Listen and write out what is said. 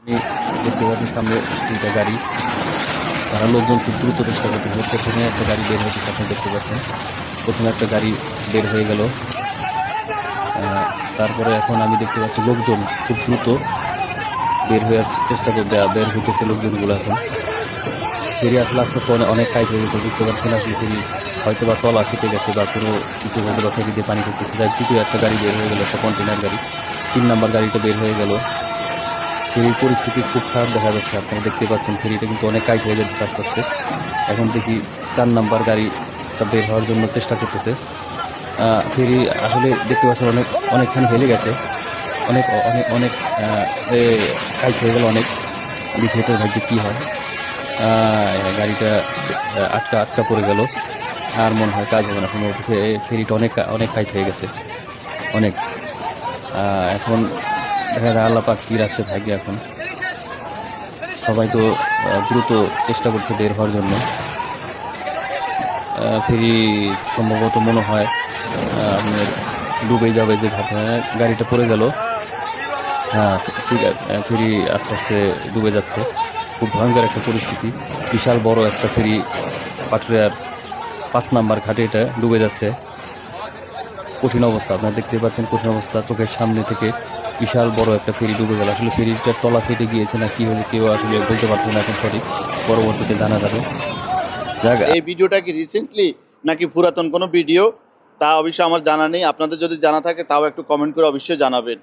দেখতে পাচ্ছি সামনে দুইটা গাড়ি, তারা লোকজন খুব দ্রুত চেষ্টা করতেছে। প্রথমে একটা গাড়ি বের হয়েছে, আপনি দেখতে পাচ্ছেন প্রথমে একটা গাড়ি বের হয়ে গেল। তারপরে এখন আমি দেখতে পাচ্ছি লোকজন খুব দ্রুত বের হয়ে চেষ্টা করতে, বের হইতেছে লোকজনগুলো। এখন ফেরি আসলে আস্তে আস্তে অনেক টাইট হয়ে গেছে, বুঝতে পারছেন আসলে ফেরি হয়তো বা তলা কেটে গেছে বা কোনো কিছু হয়তো বা ফেরি দিয়ে পানি করতেছে। যাই তৃতীয় একটা গাড়ি বের হয়ে গেল, একটা কন্টেনার গাড়ি, 3 নাম্বার গাড়িটা বের হয়ে গেল। ফেরির পরিস্থিতি খুব খারাপ দেখা যাচ্ছে, আপনারা দেখতে পাচ্ছেন ফেরিটা কিন্তু অনেক টাইট হয়ে যাচ্ছে আস্তে আস্তে। এখন দেখি 4 নাম্বার গাড়িটা বের হওয়ার জন্য চেষ্টা করতেছে। ফেরি আসলে দেখতে পাচ্ছেন অনেকখানি হেলে গেছে, অনেক অনেক অনেক টাইট হয়ে গেল অনেক। দেখে ভাগ্যে কি হয়। গাড়িটা আটকা পড়ে গেল, আর মনে হয় কাজ হবে না। ফেরিটা অনেক অনেক টাইট হয়ে গেছে অনেক। এখন দেখা যায় আল্লাহ পাক কি রাখছে ভাগ্যে। এখন সবাই তো দ্রুত চেষ্টা করছে বের হওয়ার জন্য। ফেরি সম্ভবত মনে হয় আপনার ডুবে যাবে যে গাড়িটা পড়ে গেল। হ্যাঁ, ফেরি আস্তে আস্তে ডুবে যাচ্ছে। খুব ভয়ঙ্কর একটা পরিস্থিতি, বিশাল বড় একটা ফেরি পাটুরিয়ার 5 নাম্বার ঘাটে এটা ডুবে যাচ্ছে। কঠিন অবস্থা, আপনারা দেখতে পাচ্ছেন কঠিন অবস্থা, চোখের সামনে থেকে বিশাল বড় একটা ফেরি ডুবে গেল। আসলে ফেরিটার তলা ফেটে গিয়েছে না কি হয়েছে কেউ আসলে বলতে পারছে না এখন সঠিক, পরবর্তীতে জানা যাবে। এই ভিডিওটা কি রিসেন্টলি নাকি পুরাতন কোনো ভিডিও তা অবশ্যই আমার জানা নেই। আপনাদের যদি জানা থাকে তাও একটু কমেন্ট করে অবশ্যই জানাবেন।